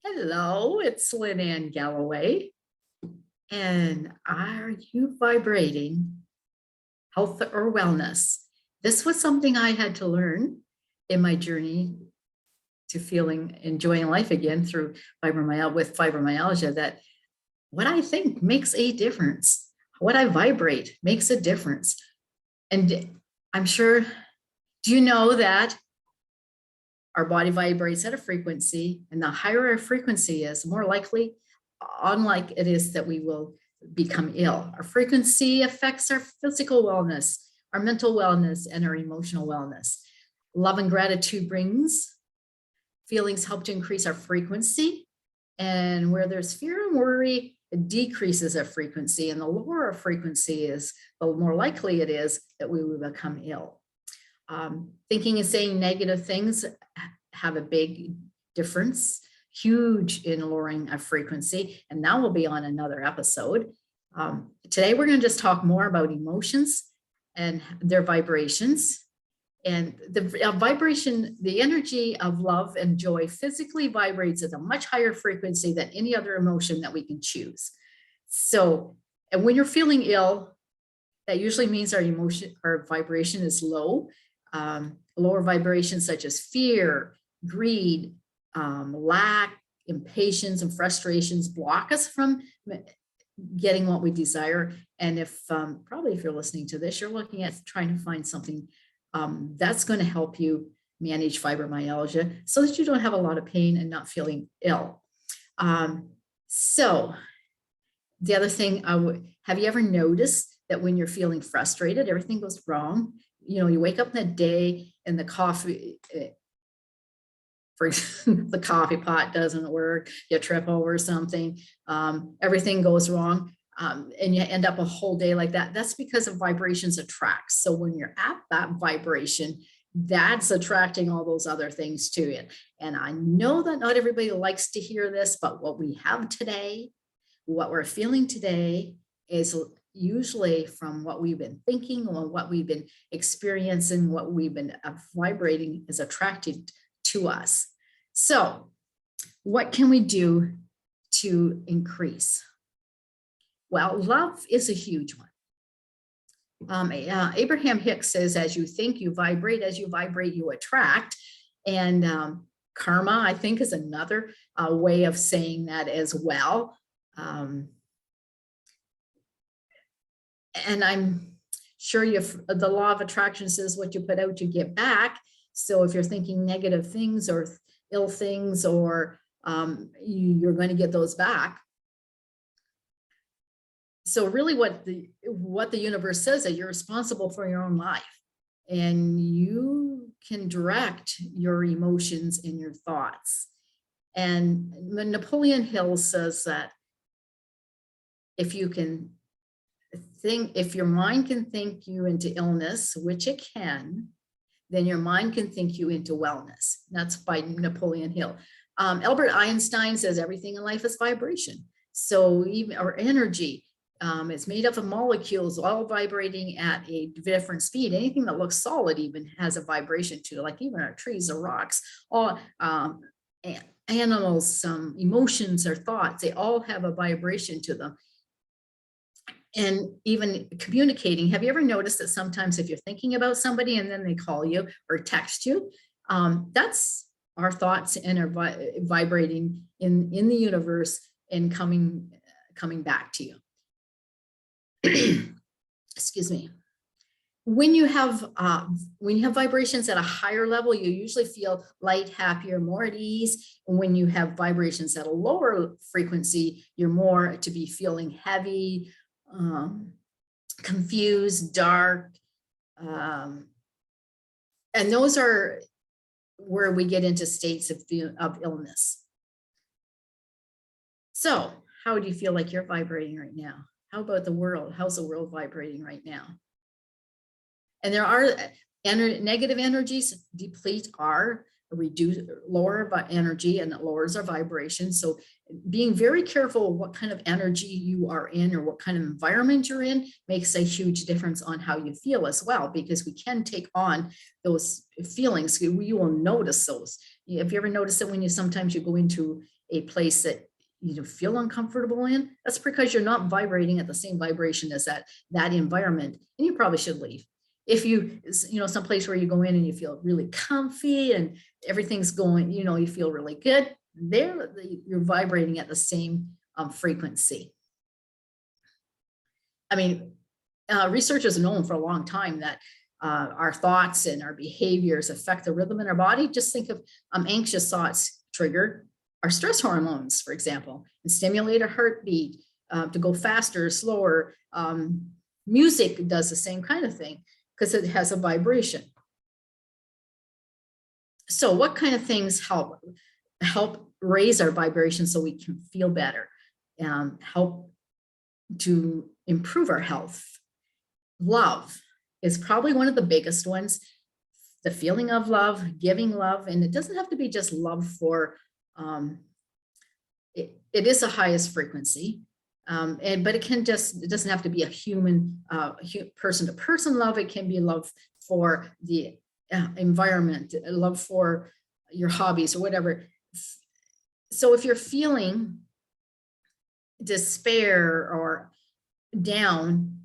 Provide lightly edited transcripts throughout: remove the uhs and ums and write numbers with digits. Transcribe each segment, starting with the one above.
Hello, it's Lynn Ann Galloway. And are you vibrating health or wellness? This was something I had to learn in my journey to feeling enjoying life again through fibromyalgia, that what I think makes a difference. What I vibrate makes a difference. And I'm sure, do you know that our body vibrates at a frequency, and the higher our frequency is, more likely, unlike it is that we will become ill. Our frequency affects our physical wellness, our mental wellness, and our emotional wellness. Love and gratitude brings feelings, help to increase our frequency. And where there's fear and worry, it decreases our frequency. And the lower our frequency is, the more likely it is that we will become ill. Thinking and saying negative things have a big difference, huge in lowering our frequency. And that will be on another episode. Today, we're going to just talk more about emotions and their vibrations. And the vibration, the energy of love and joy physically vibrates at a much higher frequency than any other emotion that we can choose. So, and when you're feeling ill, that usually means our vibration is low. Lower vibrations such as fear, greed, lack, impatience, and frustrations block us from getting what we desire. And if you're listening to this, you're looking at trying to find something that's going to help you manage fibromyalgia so that you don't have a lot of pain and not feeling ill. So the other thing, have you ever noticed that when you're feeling frustrated, everything goes wrong? You know, you wake up in the day and the coffee, for example, the coffee pot doesn't work, you trip over something, everything goes wrong, and you end up a whole day like that. That's because of vibrations attract. So when you're at that vibration, that's attracting all those other things to it. And I know that not everybody likes to hear this, but what we have today, what we're feeling today is usually from what we've been thinking or what we've been experiencing, what we've been vibrating is attracted to us. So what can we do to increase? Well, love is a huge one. Abraham Hicks says, as you think, you vibrate, as you vibrate, you attract. And karma, I think, is another way of saying that as well. And I'm sure the law of attraction says what you put out, you get back. So if you're thinking negative things or ill things, or you're going to get those back. So really what the universe says is that you're responsible for your own life, and you can direct your emotions and your thoughts. And Napoleon Hill says that if your mind can think you into illness, which it can, then your mind can think you into wellness. That's by Napoleon Hill. Albert Einstein says everything in life is vibration. So even our energy is made up of molecules all vibrating at a different speed. Anything that looks solid even has a vibration to it, like even our trees or rocks, all animals, emotions or thoughts, they all have a vibration to them. And even communicating, have you ever noticed that sometimes if you're thinking about somebody and then they call you or text you, that's our thoughts and are vibrating in the universe and coming back to you. Excuse me. When you have vibrations at a higher level, you usually feel light, happier, more at ease. And when you have vibrations at a lower frequency, you're more to be feeling heavy, confused, dark, and those are where we get into states of illness. So how do you feel like you're vibrating right now? How about the world? How's the world vibrating right now? And there are negative energies deplete lower energy, and it lowers our vibration. So being very careful what kind of energy you are in or what kind of environment you're in makes a huge difference on how you feel as well, because we can take on those feelings. We will notice those. Have you ever noticed that when sometimes you go into a place that you feel uncomfortable in, that's because you're not vibrating at the same vibration as that environment, and you probably should leave. If some place where you go in and you feel really comfy and everything's going, you feel really good, there you're vibrating at the same frequency. I mean, research has known for a long time that our thoughts and our behaviors affect the rhythm in our body. Just think of anxious thoughts trigger our stress hormones, for example, and stimulate our heartbeat to go faster, slower. Music does the same kind of thing because it has a vibration. So what kind of things help raise our vibration so we can feel better, help to improve our health? Love is probably one of the biggest ones. The feeling of love, giving love, and it doesn't have to be just love for, it is the highest frequency, but it doesn't have to be a human, person to person love. It can be love for the environment, love for your hobbies or whatever. So if you're feeling despair or down,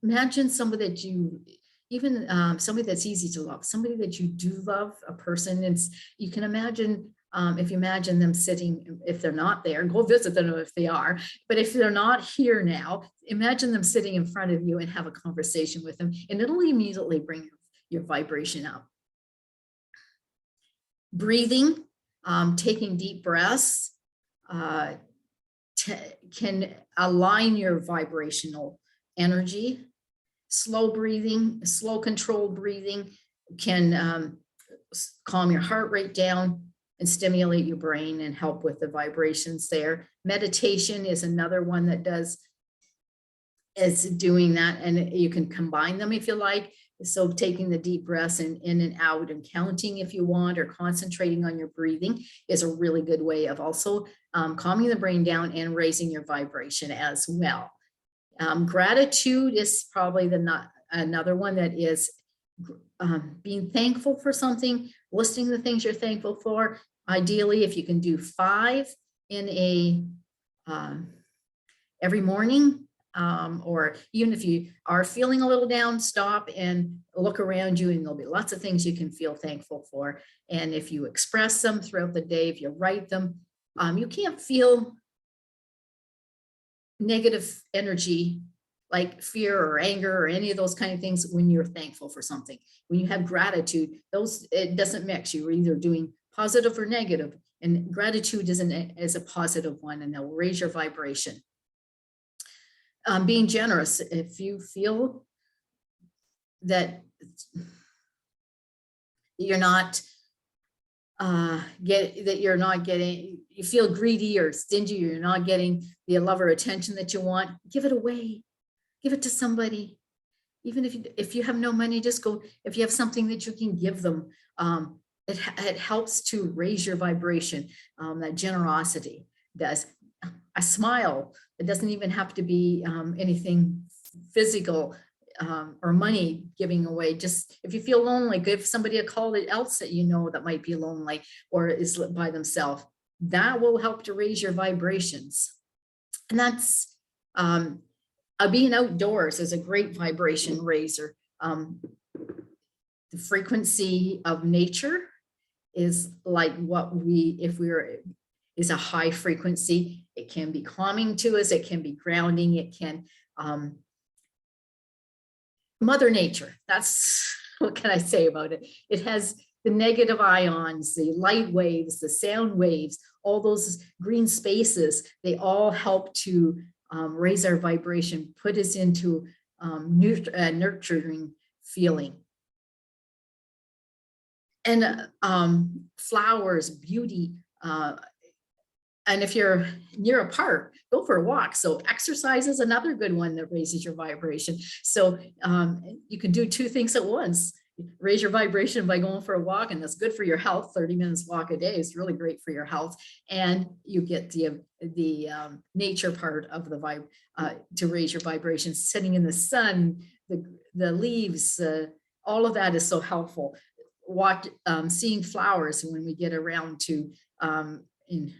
imagine somebody that somebody that's easy to love, somebody that you do love, a person. You can imagine, if you imagine them sitting, if they're not there, go visit them if they are, but if they're not here now, imagine them sitting in front of you and have a conversation with them, and it'll immediately bring your vibration up. Breathing, taking deep breaths, can align your vibrational energy. Slow breathing, slow controlled breathing can calm your heart rate down and stimulate your brain and help with the vibrations there. Meditation is another one that is doing that, and you can combine them if you like. So taking the deep breaths in and out and counting if you want, or concentrating on your breathing is a really good way of also calming the brain down and raising your vibration as well. Gratitude is probably another one that is being thankful for something, listing the things you're thankful for. Ideally, if you can do 5 in every morning, or even if you are feeling a little down, stop and look around you, and there'll be lots of things you can feel thankful for. And if you express them throughout the day, if you write them, you can't feel negative energy like fear or anger or any of those kind of things when you're thankful for something. When you have gratitude, it doesn't mix. You're either doing positive or negative, and gratitude is a positive one, and that will raise your vibration. Being generous, if you feel that you're not you feel greedy or stingy, you're not getting the love or attention that you want, give it away, give it to somebody. Even if you have no money, just go, if you have something that you can give them, it helps to raise your vibration. That generosity does. A smile, it doesn't even have to be anything physical or money giving away. Just if you feel lonely, give somebody a call else that you know that might be lonely or is by themselves. That will help to raise your vibrations. And that's being outdoors is a great vibration raiser. The frequency of nature is like is a high frequency. It can be calming to us. It can be grounding. It can, Mother Nature, that's, what can I say about it? It has the negative ions, the light waves, the sound waves, all those green spaces, they all help to raise our vibration, put us into nurturing feeling. And flowers, beauty, and if you're near a park, go for a walk. So exercise is another good one that raises your vibration. So you can do 2 things at once. Raise your vibration by going for a walk, and that's good for your health. 30 minutes walk a day is really great for your health. And you get the nature part of the vibe to raise your vibration. Sitting in the sun, the leaves, all of that is so helpful. Seeing flowers when we get around to in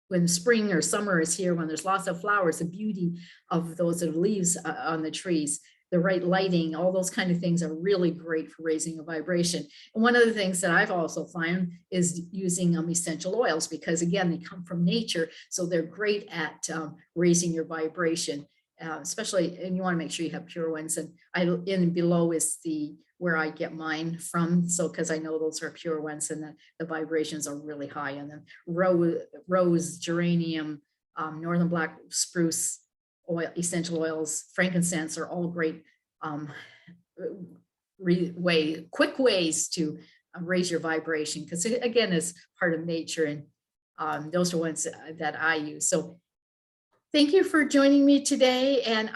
when spring or summer is here, when there's lots of flowers, the beauty of those leaves on the trees, the right lighting, all those kind of things are really great for raising a vibration. And one of the things that I've also found is using essential oils, because again, they come from nature. So they're great at raising your vibration, especially, and you want to make sure you have pure ones. And in below is where I get mine from. So, because I know those are pure ones and the vibrations are really high on them. Rose, geranium, northern black spruce oil, essential oils, frankincense are all great quick ways to raise your vibration, because again, it's part of nature, and those are ones that I use. So thank you for joining me today. And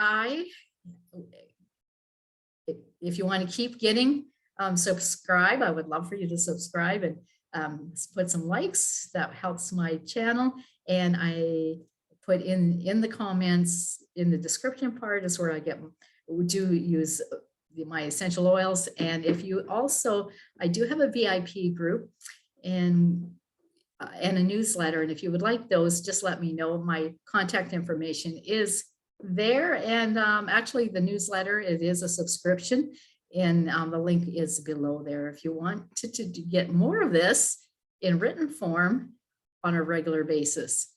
if you want to keep getting subscribe, I would love for you to subscribe and put some likes. That helps my channel. And I put in the comments, in the description part is where I do use my essential oils. And if you also, I do have a VIP group and a newsletter. And if you would like those, just let me know. My contact information is there. And actually the newsletter, it is a subscription, and the link is below there if you want to get more of this in written form on a regular basis.